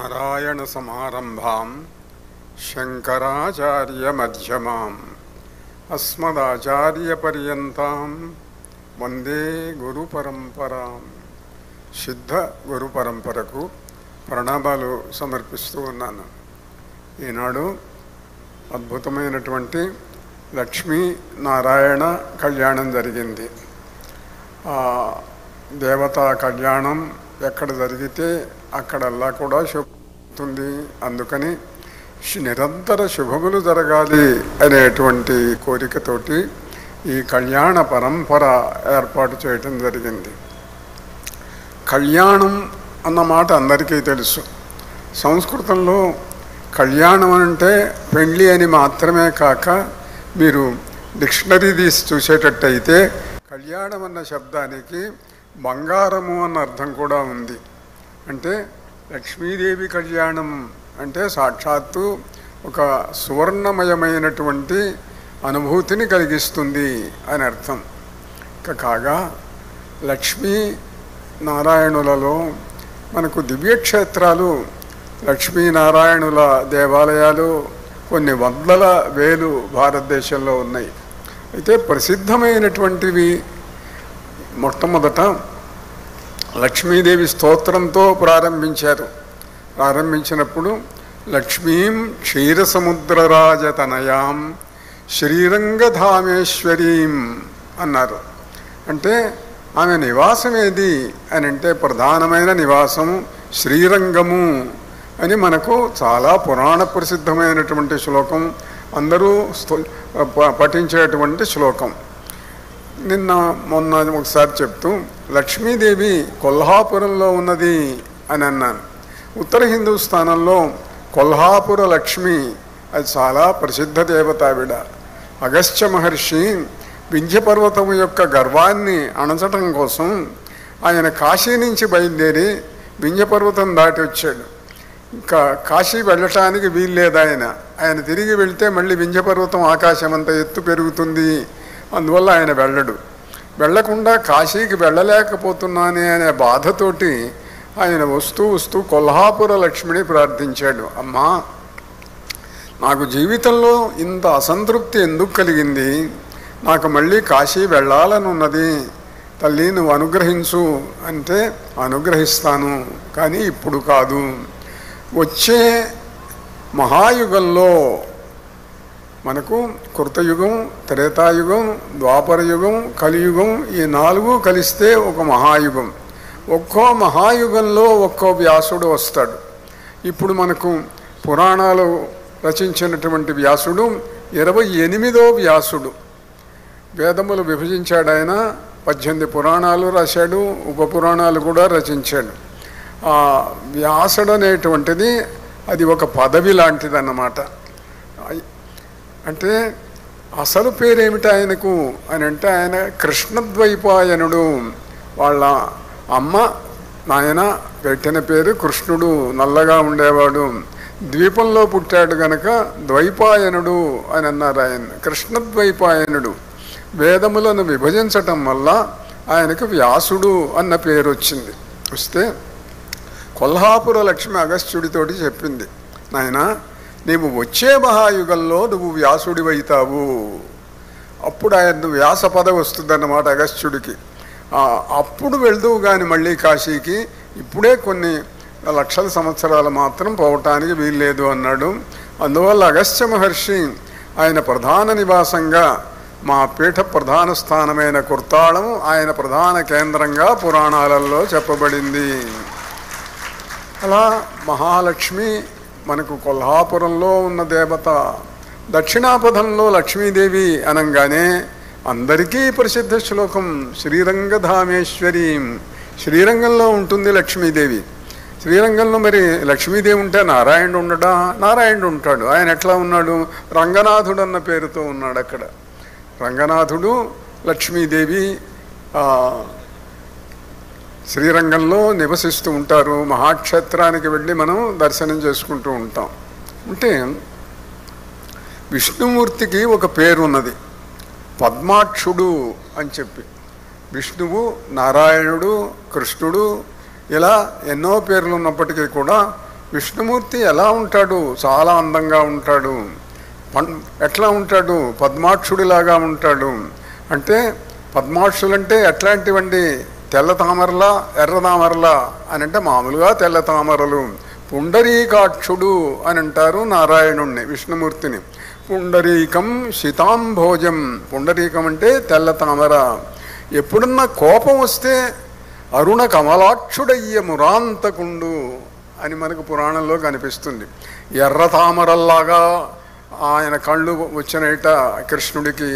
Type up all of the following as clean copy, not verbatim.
నారాయణ సమారంభాం శంకరాచార్యమధ్యమాం అస్మదాచార్యపర్యంతాం వందే గురు పరంపరాం. సిద్ధ గురు పరంపరకు ప్రణామాలు సమర్పిస్తూ ఉన్నాను. ఈనాడు అద్భుతమైనటువంటి లక్ష్మీ నారాయణ కళ్యాణం జరిగింది. దేవతా కళ్యాణం ఎక్కడ జరిగితే అక్కడల్లా కూడా శుభవుతుంది. అందుకని నిరంతర శుభములు జరగాలి అనేటువంటి కోరికతోటి ఈ కళ్యాణ పరంపర ఏర్పాటు చేయటం జరిగింది. కళ్యాణం అన్నమాట అందరికీ తెలుసు. సంస్కృతంలో కళ్యాణం అంటే పెళ్ళి అని మాత్రమే కాక మీరు డిక్షనరీ తీసి చూసేటట్టయితే కళ్యాణం అన్న శబ్దానికి బంగారము అన్న అర్థం కూడా ఉంది. అంటే లక్ష్మీదేవి కళ్యాణం అంటే సాక్షాత్తు ఒక సువర్ణమయమైనటువంటి అనుభూతిని కలిగిస్తుంది అని అర్థం. కాగా లక్ష్మీ నారాయణులలో మనకు దివ్యక్షేత్రాలు లక్ష్మీనారాయణుల దేవాలయాలు కొన్ని వందల వేలు భారతదేశంలో ఉన్నాయి. అయితే ప్రసిద్ధమైనటువంటివి మొట్టమొదట లక్ష్మీదేవి స్తోత్రంతో ప్రారంభించినప్పుడు లక్ష్మీం క్షీరసముద్రరాజతనయాం శ్రీరంగధామేశ్వరీం అన్నారు. అంటే ఆమె నివాసం ఏది అని అంటే ప్రధానమైన నివాసము శ్రీరంగము అని మనకు చాలా పురాణ ప్రసిద్ధమైనటువంటి శ్లోకం, అందరూ పఠించేటువంటి శ్లోకం. మొన్న ఒకసారి చెప్తూ లక్ష్మీదేవి కొల్హాపురంలో ఉన్నది అని అన్నాను. ఉత్తర హిందూస్థానంలో కొల్హాపుర లక్ష్మి అది చాలా ప్రసిద్ధ దేవత. ఆవిడ అగస్త్య మహర్షి వింధ్యపర్వతం యొక్క గర్వాన్ని అణచటం కోసం ఆయన కాశీ నుంచి బయలుదేరి వింధ్యపర్వతం దాటి వచ్చాడు. ఇంకా కాశీ వెళ్ళటానికి వీల్లేదు. ఆయన తిరిగి వెళ్తే మళ్ళీ వింధ్యపర్వతం ఆకాశం అంత ఎత్తు పెరుగుతుంది. అందువల్ల ఆయన వెళ్లకుండా కాశీకి వెళ్ళలేకపోతున్నానే అనే బాధతోటి ఆయన వస్తూ కొల్హాపుర లక్ష్మిని ప్రార్థించాడు. అమ్మా, నాకు జీవితంలో ఇంత అసంతృప్తి ఎందుకు కలిగింది? నాకు మళ్ళీ కాశీ వెళ్ళాలని ఉన్నది. తల్లి నువ్వు అనుగ్రహించు అంటే అనుగ్రహిస్తాను, కానీ ఇప్పుడు కాదు. వచ్చే మహాయుగంలో మనకు కృతయుగం, త్రేతాయుగం, ద్వాపరయుగం, కలియుగం ఈ 4 కలిస్తే ఒక మహాయుగం. ఒక్కో మహాయుగంలో ఒక్కో వ్యాసుడు వస్తాడు. ఇప్పుడు మనకు పురాణాలు రచించినటువంటి వ్యాసుడు 28వ వ్యాసుడు. వేదములు విభజించాడు ఆయన. 18 పురాణాలు రాశాడు, ఉపపురాణాలు కూడా రచించాడు. వ్యాసుడు అనేటువంటిది అది ఒక పదవి లాంటిదన్నమాట. అంటే అసలు పేరేమిటి ఆయనకు అని అంటే ఆయన కృష్ణద్వైపాయనుడు. వాళ్ళ అమ్మ నాయన పెట్టిన పేరు కృష్ణుడు, నల్లగా ఉండేవాడు. ద్వీపంలో పుట్టాడు గనక ద్వైపాయనుడు అని అన్నారు ఆయన. కృష్ణద్వైపాయనుడు. వేదములను విభజించటం వల్ల ఆయనకు వ్యాసుడు అన్న పేరు వచ్చింది. వస్తే కొల్హాపుర లక్ష్మి అగస్త్యుడితోటి చెప్పింది, నాయన నీవు వచ్చే మహాయుగంలో నువ్వు వ్యాసుడివైతావు. అప్పుడు ఆయన వ్యాస పదవి వస్తుందన్నమాట అగస్త్యుడికి. అప్పుడు వెళ్దువు కానీ మళ్ళీ కాశీకి, ఇప్పుడే కొన్ని లక్షల సంవత్సరాలు మాత్రం పోవటానికి వీల్లేదు అన్నాడు. అందువల్ల అగస్త్య మహర్షి ఆయన ప్రధాన నివాసంగా మా పీఠ ప్రధాన స్థానమైన కుర్తాళం ఆయన ప్రధాన కేంద్రంగా పురాణాలలో చెప్పబడింది. అలా మహాలక్ష్మి మనకు కొల్హాపురంలో ఉన్న దేవత. దక్షిణాపథంలో లక్ష్మీదేవి అనంగానే అందరికీ ప్రసిద్ధ శ్లోకం శ్రీరంగధామేశ్వరి. శ్రీరంగంలో ఉంటుంది లక్ష్మీదేవి. శ్రీరంగంలో మరి లక్ష్మీదేవి ఉంటే నారాయణుడు ఉండడా? నారాయణుడు ఉంటాడు. ఆయన ఎట్లా ఉన్నాడు? రంగనాథుడు అన్న పేరుతో ఉన్నాడు. అక్కడ రంగనాథుడు, లక్ష్మీదేవి శ్రీరంగంలో నివసిస్తూ ఉంటారు. మహాక్షేత్రానికి వెళ్ళి మనం దర్శనం చేసుకుంటూ ఉంటాం. అంటే విష్ణుమూర్తికి ఒక పేరు ఉన్నది, పద్మాక్షుడు అని చెప్పి. విష్ణువు, నారాయణుడు, కృష్ణుడు ఇలా ఎన్నో పేర్లు ఉన్నప్పటికీ కూడా విష్ణుమూర్తి ఎలా ఉంటాడు? చాలా అందంగా ఉంటాడు. ఎట్లా ఉంటాడు? పద్మాక్షుడిలాగా ఉంటాడు. అంటే పద్మాక్షులంటే ఎట్లాంటివండి? తెల్ల తామరలా, ఎర్ర తామరలా అని అంటే మామూలుగా తెల్ల తామరలు. పుండరీకాక్షుడు అని అంటారు నారాయణుణ్ణి, విష్ణుమూర్తిని. పుండరీకం శితాంభోజం. పుండరీకం అంటే తెల్ల తామర. ఎప్పుడన్నా కోపం వస్తే అరుణ కమలాక్షుడయ్య మురాంతకుండు అని మనకు పురాణంలో కనిపిస్తుంది. ఎర్ర తామరల్లాగా ఆయన కళ్ళు వచ్చినట కృష్ణుడికి.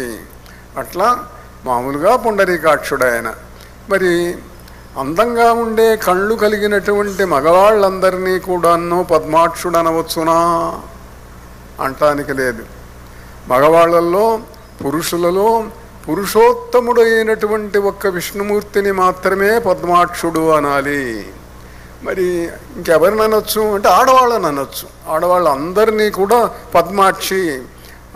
అట్లా మామూలుగా పుండరీకాక్షుడు ఆయన. మరి అందంగా ఉండే కళ్ళు కలిగినటువంటి మగవాళ్ళందరినీ కూడాను పద్మాక్షుడు అనవచ్చునా? అంటానికి లేదు. మగవాళ్ళల్లో, పురుషులలో పురుషోత్తముడు అయినటువంటి ఒక్క విష్ణుమూర్తిని మాత్రమే పద్మాక్షుడు అనాలి. మరి ఇంకెవరిని అనొచ్చు అంటే ఆడవాళ్ళని అనొచ్చు. ఆడవాళ్ళందరినీ కూడా పద్మాక్షి,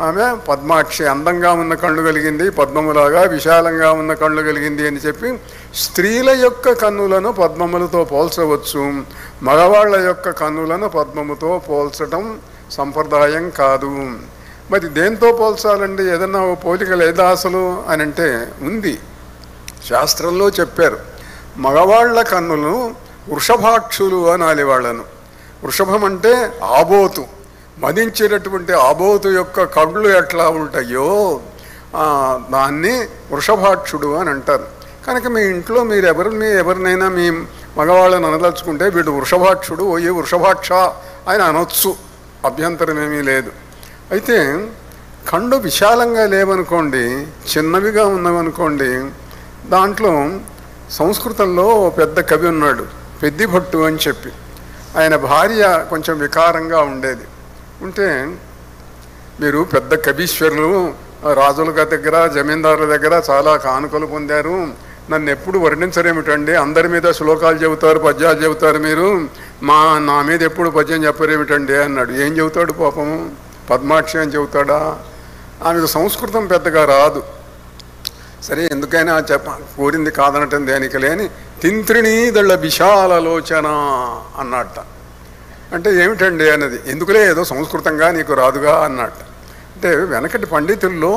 ఆమె పద్మాక్షి, అందంగా ఉన్న కళ్ళు కలిగింది, పద్మములాగా విశాలంగా ఉన్న కళ్ళు కలిగింది అని చెప్పి స్త్రీల యొక్క కన్నులను పద్మములతో పోల్చవచ్చు. మగవాళ్ళ యొక్క కన్నులను పద్మముతో పోల్చటం సంప్రదాయం కాదు. మరి దేంతో పోల్చాలండి? ఏదన్నా ఓ పోలిక లేదా అసలు అని అంటే ఉంది. శాస్త్రంలో చెప్పారు, మగవాళ్ల కన్నులు వృషభాక్షులు అనాలి వాళ్ళను. వృషభం అంటే ఆబోతు, మదించినటువంటి ఆబోతు యొక్క కళ్ళు ఎట్లా ఉంటాయో దాన్ని వృషభాక్షుడు అని అంటారు. కనుక మీ ఇంట్లో మీరు ఎవరినైనా మీ మగవాళ్ళని అనదలుచుకుంటే వీడు వృషభాక్షుడు, ఓ ఏ వృషభాక్ష ఆయన అనొచ్చు, అభ్యంతరమేమీ లేదు. అయితే కళ్ళు విశాలంగా లేవనుకోండి, చిన్నవిగా ఉన్నవనుకోండి, దాంట్లో సంస్కృతంలో పెద్ద కవి ఉన్నాడు, పెద్దిభట్టు అని చెప్పి. ఆయన భార్య కొంచెం వికారంగా ఉండేది. ఉంటే మీరు పెద్ద కవీశ్వరులు, రాజుల దగ్గర జమీందారుల దగ్గర చాలా కానుకలు పొందారు, నన్ను ఎప్పుడు వర్ణించరేమిటండి? అందరి మీద శ్లోకాలు చెబుతారు, పద్యాలు చెబుతారు, మీరు నా మీద ఎప్పుడు పద్యం చెప్పరేమిటండి అన్నాడు. ఏం చెబుతాడు పాపము? పద్మాక్షి అని చెబుతాడా? ఆమెకు సంస్కృతం పెద్దగా రాదు. సరే ఎందుకైనా కోరింది కాదనటం దేనికి లేని తింత్రిణీదళ్ళ విశాలలోచన అన్నట్ట. అంటే ఏమిటండి అన్నది. ఎందుకులే ఏదో సంస్కృతంగా నీకు రాదుగా అన్నట్ట. అంటే వెనకటి పండితుల్లో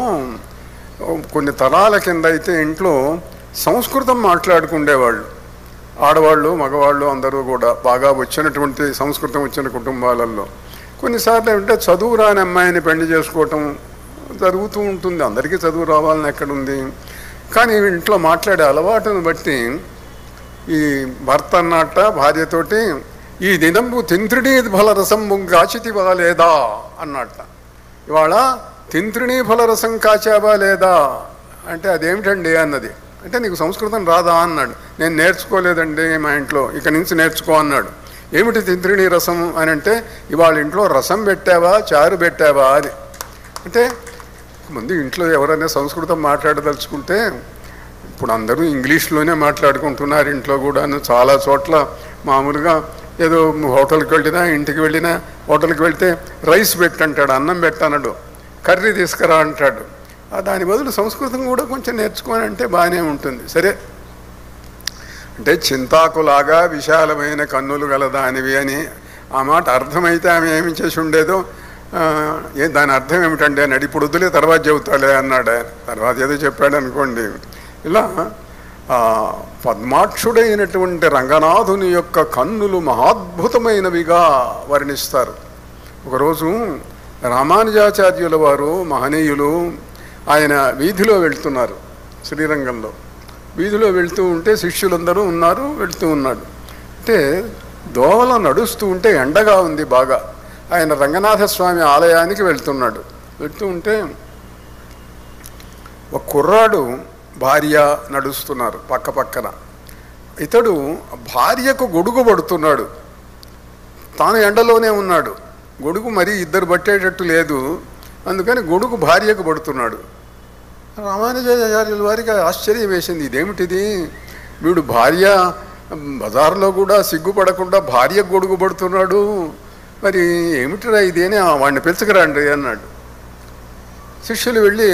కొన్ని తరాల కింద అయితే ఇంట్లో సంస్కృతం మాట్లాడుకుండేవాళ్ళు, ఆడవాళ్ళు మగవాళ్ళు అందరూ కూడా బాగా వచ్చినటువంటి సంస్కృతం వచ్చిన కుటుంబాలలో. కొన్నిసార్లు ఏమంటే చదువు రాని అమ్మాయిని పెళ్లి చేసుకోవటం జరుగుతూ ఉంటుంది. అందరికీ చదువు రావాలని ఎక్కడుంది? కానీ ఇంట్లో మాట్లాడే అలవాటును బట్టి ఈ భర్త అన్నట్ట భార్యతోటి, ఈ దినంబు తింత్రిణీ ఫలరసంబు కాచితివా లేదా అన్నట్ట. ఇవాళ తింత్రిణీ ఫలరసం కాచావా లేదా అంటే అదేమిటండి అన్నది. అంటే నీకు సంస్కృతం రాదా అన్నాడు. నేను నేర్చుకోలేదండి మా ఇంట్లో, ఇక నుంచి నేర్చుకో అన్నాడు. ఏమిటి తింత్రిణీ రసం అని అంటే, ఇవాళ ఇంట్లో రసం పెట్టావా, చారు పెట్టావా అని. అంటే ముందు ఇంట్లో ఎవరైనా సంస్కృతం మాట్లాడదలుచుకుంటే, ఇప్పుడు అందరూ ఇంగ్లీష్లోనే మాట్లాడుకుంటున్నారు ఇంట్లో కూడాను. చాలా చోట్ల మామూలుగా ఏదో హోటల్కి వెళ్ళినా, ఇంటికి వెళ్ళినా, హోటల్కి వెళ్తే రైస్ పెట్టంటాడు, అన్నం పెట్టనడు, కర్రీ తీసుకురా అంటాడు. దాని బదులు సంస్కృతం కూడా కొంచెం నేర్చుకోని అంటే బాగానే ఉంటుంది. సరే అంటే చింతాకులాగా విశాలమైన కన్నులు గలదానివి అని ఆ మాట అర్థమైతే ఆమె ఏమి చేసి ఉండేదో. దాని అర్థం ఏమిటండి అని ఇప్పుడు వద్దులే తర్వాత చెబుతాలే అన్నాడు ఆయన. తర్వాత ఏదో చెప్పాడు అనుకోండి. ఇలా పద్మాక్షుడైనటువంటి రంగనాథుని యొక్క కన్నులు మహాద్భుతమైనవిగా వర్ణిస్తారు. ఒకరోజు రామానుజాచార్యుల వారు మహనీయులు ఆయన వీధిలో వెళ్తున్నారు, శ్రీరంగంలో వీధిలో వెళ్తూ ఉంటే శిష్యులందరూ ఉన్నారు, వెళ్తూ ఉన్నాడు. అంటే దోవలో నడుస్తూ ఉంటే ఎండగా ఉంది బాగా. ఆయన రంగనాథస్వామి ఆలయానికి వెళ్తున్నాడు. వెళ్తూ ఉంటే ఒక కుర్రాడు భార్య నడుస్తున్నారు పక్క పక్కన. ఇతడు భార్యకు గొడుగు పడుతున్నాడు, తాను ఎండలోనే ఉన్నాడు. గొడుగు మరీ ఇద్దరు పట్టేటట్టు లేదు, అందుకని గొడుగు భార్యకు పడుతున్నాడు. రామానుజాచార్యుల వారికి ఆశ్చర్యం వేసింది, ఇదేమిటిది? వీడు భార్య బజార్లో కూడా సిగ్గుపడకుండా భార్యకు గొడుగు పడుతున్నాడు, మరి ఏమిటిరా ఇది అని వాడిని పిలుచుకురండి అన్నాడు. శిష్యులు వెళ్ళి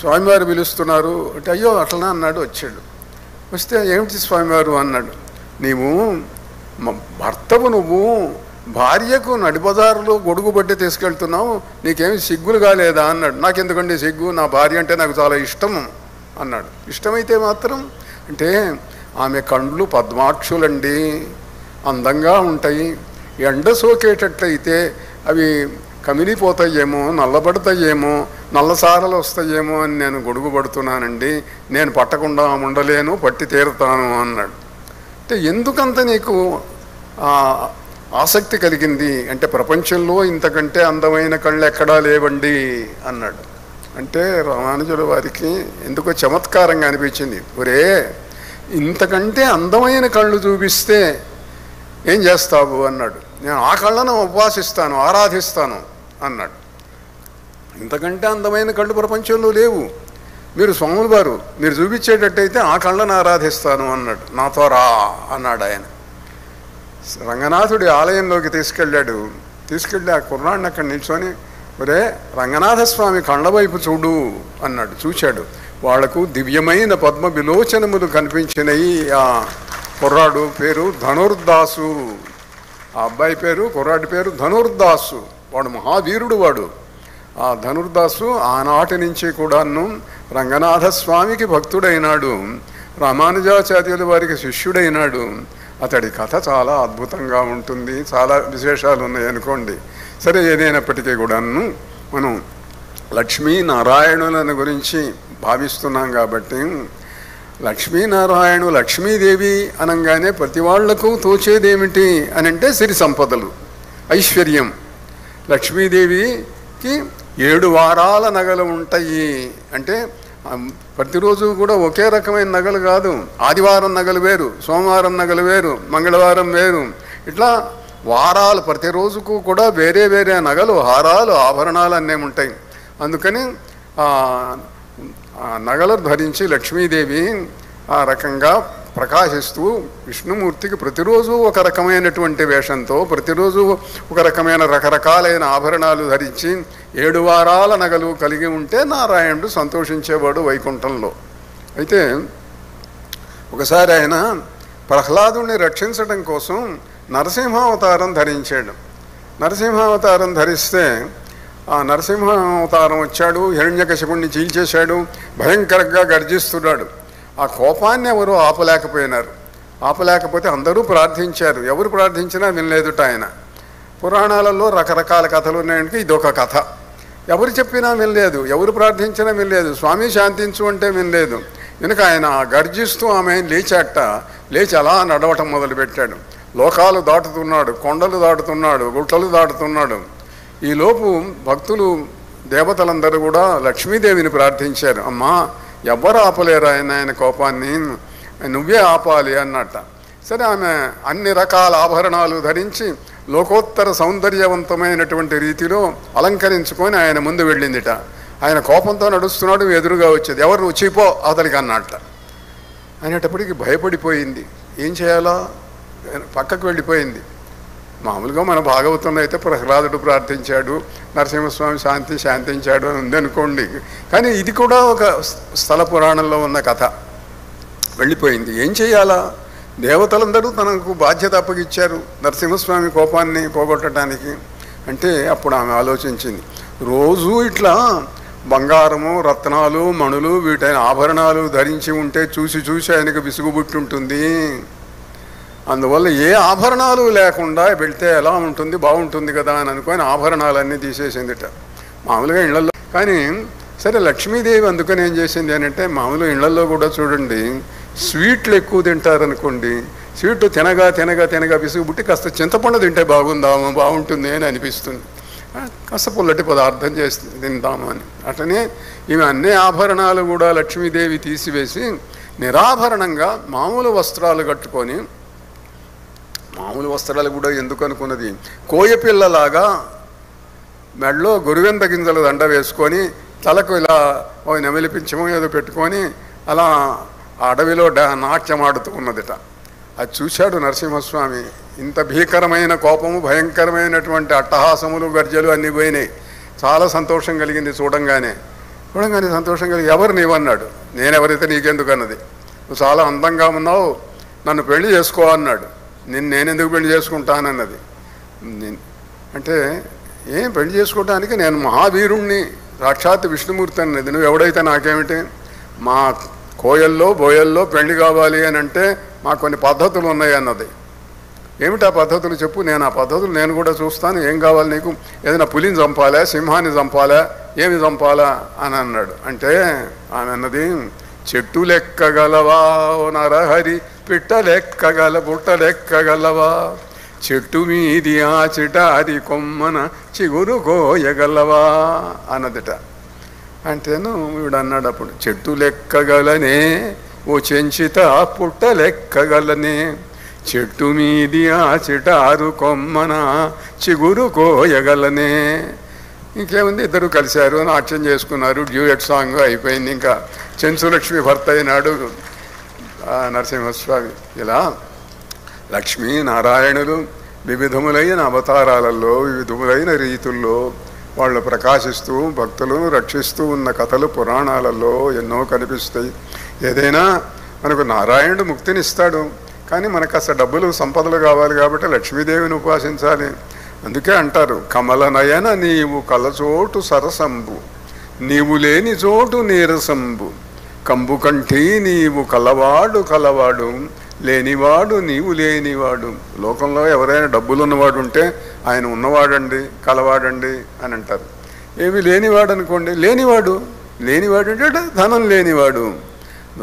స్వామివారు పిలుస్తున్నారు అంటే, అయ్యో అట్లనా అన్నాడు. వచ్చాడు. వస్తే ఏమిటి స్వామివారు అన్నాడు. నీవు భర్తవు, నువ్వు భార్యకు నడిబజారులో గొడుగు బట్టి తీసుకెళ్తున్నావు, నీకేమి సిగ్గులు కాలేదా అన్నాడు. నాకెందుకండి సిగ్గు, నా భార్య అంటే నాకు చాలా ఇష్టం అన్నాడు. ఇష్టమైతే మాత్రం అంటే ఆమె కండ్లు పద్మాక్షులండి, అందంగా ఉంటాయి. ఎండ సోకేటట్లయితే అవి కమిలిపోతాయేమో, నల్లబడతాయేమో, నల్లసారలు వస్తాయేమో అని నేను గొడుగు పడుతున్నానండి. నేను పట్టకుండా ఉండలేను, పట్టి తీరుతాను అన్నాడు. అంటే ఎందుకంత నీకు ఆసక్తి కలిగింది అంటే, ప్రపంచంలో ఇంతకంటే అందమైన కళ్ళు ఎక్కడా లేవండి అన్నాడు. అంటే రామానుజుల వారికి ఎందుకో చమత్కారంగా అనిపించింది. ఒరే, ఇంతకంటే అందమైన కళ్ళు చూపిస్తే ఏం చేస్తావు అన్నాడు. నేను ఆ కళ్ళను ఉపాసిస్తాను, ఆరాధిస్తాను అన్నాడు. ఇంతకంటే అందమైన కళ్ళు ప్రపంచంలో లేవు, మీరు స్వాములు వారు మీరు చూపించేటట్టయితే ఆ కళ్ళను ఆరాధిస్తాను అన్నాడు. నాతో రా అన్నాడు ఆయన. రంగనాథుడి ఆలయంలోకి తీసుకెళ్ళి ఆ కుర్రాడిని అక్కడ నిల్చొని, ఒరే రంగనాథస్వామి కళ్ళ వైపు చూడు అన్నాడు. చూశాడు. వాళ్లకు దివ్యమైన పద్మ విలోచనములు కనిపించినాయి. ఆ కుర్రాడు పేరు ధనుర్దాసు, ఆ అబ్బాయి పేరు, కుర్రాడి పేరు ధనుర్దాసు. వాడు మహావీరుడు. వాడు ఆ ధనుర్దాసు ఆనాటి నుంచి కూడాను రంగనాథస్వామికి భక్తుడైనాడు, రామానుజాచార్యుల వారికి శిష్యుడైనాడు. అతడి కథ చాలా అద్భుతంగా ఉంటుంది, చాలా విశేషాలు ఉన్నాయి అనుకోండి. సరే, ఏదైనప్పటికీ కూడాను మనం లక్ష్మీనారాయణులను గురించి భావిస్తున్నాం కాబట్టి, లక్ష్మీదేవి అనగానే ప్రతి వాళ్లకు తోచేదేమిటి అని అంటే సిరి సంపదలు, ఐశ్వర్యం. లక్ష్మీదేవికి 7 వారాల నగలు ఉంటాయి. అంటే ప్రతిరోజు కూడా ఒకే రకమైన నగలు కాదు. ఆదివారం నగలు వేరు, సోమవారం నగలు వేరు, మంగళవారం వేరు, ఇట్లా వారాలు ప్రతిరోజుకు కూడా వేరే వేరే నగలు, హారాలు, ఆభరణాలు అన్నీ ఉంటాయి. అందుకని నగలు ధరించి లక్ష్మీదేవి ఆ రకంగా ప్రకాశిస్తూ విష్ణుమూర్తికి ప్రతిరోజు ఒక రకమైనటువంటి వేషంతో, ప్రతిరోజు ఒక రకమైన రకరకాలైన ఆభరణాలు ధరించి 7 వారాల నగలు కలిగి ఉంటే నారాయణుడు సంతోషించేవాడు వైకుంఠంలో. అయితే ఒకసారి ఆయన ప్రహ్లాదుని రక్షించడం కోసం నరసింహావతారం ధరించాడు. నరసింహావతారం ధరిస్తే ఆ నరసింహావతారం వచ్చాడు, హిరణ్యకశిపుణ్ణి చీల్చేశాడు, భయంకరంగా గర్జిస్తున్నాడు. ఆ కోపాన్ని ఎవరు ఆపలేకపోతే అందరూ ప్రార్థించారు. ఎవరు ప్రార్థించినా వినలేదుట ఆయన. పురాణాలలో రకరకాల కథలు ఉన్నాయంటే ఇదొక కథ. ఎవరు చెప్పినా వినలేదు, ఎవరు ప్రార్థించినా వినలేదు, స్వామి శాంతించు అంటే వినలేదు. వెనుక ఆయన గర్జిస్తూ ఆమె లేచి అలా నడవటం మొదలుపెట్టాడు. లోకాలు దాటుతున్నాడు, కొండలు దాటుతున్నాడు, గుట్టలు దాటుతున్నాడు. ఈలోపు భక్తులు, దేవతలందరూ కూడా లక్ష్మీదేవిని ప్రార్థించారు. అమ్మా, ఎవ్వరు ఆపలేరు ఆయన కోపాన్ని, నువ్వే ఆపాలి అన్నట్ట. సరే, ఆమె అన్ని రకాల ఆభరణాలు ధరించి లోకోత్తర సౌందర్యవంతమైనటువంటి రీతిలో అలంకరించుకొని ఆయన ముందు వెళ్ళిందిట. ఆయన కోపంతో నడుస్తున్నాడు, ఎదురుగా వచ్చేది. ఎవరు వచ్చిపో అతనికి అన్నట్ట. అనేటప్పటికి భయపడిపోయింది. ఏం చేయాలో పక్కకు వెళ్ళిపోయింది. మామూలుగా మన భాగవతంలో అయితే ప్రహ్లాదుడు ప్రార్థించాడు, నరసింహస్వామి శాంతించాడు అని ఉందనుకోండి. కానీ ఇది కూడా ఒక స్థల పురాణంలో ఉన్న కథ. వెళ్ళిపోయింది. ఏం చేయాలా? దేవతలందరూ తనకు బాధ్యత అప్పగిచ్చారు నరసింహస్వామి కోపాన్ని పోగొట్టడానికి. అంటే అప్పుడు ఆమె ఆలోచించింది, రోజూ ఇట్లా బంగారము, రత్నాలు, మణులు, వీటైన ఆభరణాలు ధరించి ఉంటే చూసి ఆయనకు విసుగుబుట్టుంటుంది. అందువల్ల ఏ ఆభరణాలు లేకుండా వెళ్తే ఎలా ఉంటుంది, బాగుంటుంది కదా అని అనుకొని ఆభరణాలన్నీ తీసేసిందిట మామూలుగా ఇళ్లలో. కానీ సరే, లక్ష్మీదేవి అందుకని ఏం చేసింది అని అంటే, మామూలుగా ఇళ్లలో కూడా చూడండి, స్వీట్లు ఎక్కువ తింటారనుకోండి, స్వీట్లు తినగా విసుగుబుట్టి కాస్త చింతపండు తింటే బాగుంటుంది అని అనిపిస్తుంది. కాస్త పుల్లటి పదార్థం చేసి తిందాము అని. అట్లనే ఈమె అన్ని ఆభరణాలు కూడా లక్ష్మీదేవి తీసివేసి నిరాభరణంగా మామూలు వస్త్రాలు కట్టుకొని, మామూలు వస్త్రాలు కూడా ఎందుకు అనుకున్నది, కోయపిల్లలాగా మెడలో గురువెంద గింజల దండ వేసుకొని, తలకు ఇలా నెమలిపించమో ఏదో పెట్టుకొని అలా అడవిలో నాట్యం ఆడుతూ ఉన్నదిట. అది చూశాడు నరసింహస్వామి. ఇంత భీకరమైన కోపము, భయంకరమైనటువంటి అట్టహాసములు, గర్జలు అన్నీ పోయినాయి. చాలా సంతోషం కలిగింది చూడంగానే సంతోషం కలిగి, ఎవరు నీవన్నాడు. నేనెవరైతే నీకెందుకు అన్నది. నువ్వు చాలా అందంగా ఉన్నావు, నన్ను పెళ్లి చేసుకో అన్నాడు. నేనెందుకు పెళ్లి చేసుకుంటానన్నది. అంటే ఏం పెళ్లి చేసుకోవడానికి నేను మహావీరుణ్ణి, సాక్షాత్ విష్ణుమూర్తి అన్నది, నువ్వు ఎవడైతే నాకేమిటి, మా కోయల్లో బోయల్లో పెళ్లి కావాలి అని అంటే మాకు కొన్ని పద్ధతులు ఉన్నాయి అన్నది. ఏమిటా పద్ధతులు చెప్పు, నేను ఆ పద్ధతులు నేను కూడా చూస్తాను, ఏం కావాలి నీకు, ఏదైనా పులిని చంపాలా, సింహాన్ని చంపాలా, ఏమి చంపాలా అని అన్నాడు. అంటే ఆమె అన్నది, చెట్టు లెక్కగలవా ఓ నరహరి, పిట్ట లెక్కగల పుట్ట లెక్కగలవా, చెట్టు మీది ఆ చిటారి కొమ్మన చిగురు కోయగలవా అన్నదిట. అంటేను వీడు అన్నాడు అప్పుడు, చెట్టు లెక్కగలనే ఓ చెంచిత పుట్ట లెక్కగలనే, చెట్టు మీది ఆ చిటారు కొమ్మన చిగురు కోయగలనే. ఇంకేముంది, ఇద్దరు కలిశారు, నాట్యం చేసుకున్నారు, డ్యూయట్ సాంగ్ అయిపోయింది. ఇంకా చెంచులక్ష్మి భర్త అయినాడు నరసింహస్వామి. ఇలా లక్ష్మీ నారాయణులు వివిధములైన అవతారాలలో వివిధములైన రీతుల్లో వాళ్ళు ప్రకాశిస్తూ భక్తులను రక్షిస్తూ ఉన్న కథలు పురాణాలలో ఎన్నో కనిపిస్తాయి. ఏదైనా మనకు నారాయణుడు ముక్తినిస్తాడు, కానీ మనకు అసలు డబ్బులు సంపదలు కావాలి కాబట్టి లక్ష్మీదేవిని ఉపాసించాలి. అందుకే అంటారు, కమల నయన నీవు కలచోటు సరసంబు, నీవు లేని చోటు నీరసంబు, కంబు కంఠీ నీవు కలవాడు కలవాడు, లేనివాడు నీవు లేనివాడు. లోకంలో ఎవరైనా డబ్బులు ఉన్నవాడు ఉంటే ఆయన ఉన్నవాడండి కలవాడండి అని అంటారు. ఏమి లేనివాడు అనుకోండి, లేనివాడు అంటే ధనం లేనివాడు.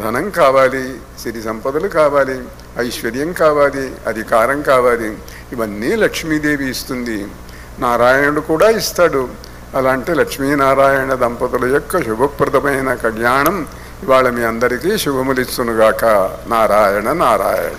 ధనం కావాలి, సిరి సంపదలు కావాలి, ఐశ్వర్యం కావాలి, అధికారం కావాలి, ఇవన్నీ లక్ష్మీదేవి ఇస్తుంది. నారాయణుడు కూడా ఇస్తాడు. అలాంటి లక్ష్మీనారాయణ దంపతుల యొక్క శుభప్రదమైన కళ్యాణం ఇవాళ మీ అందరికీ శుభములిచ్చునుగాక. నారాయణ నారాయణ.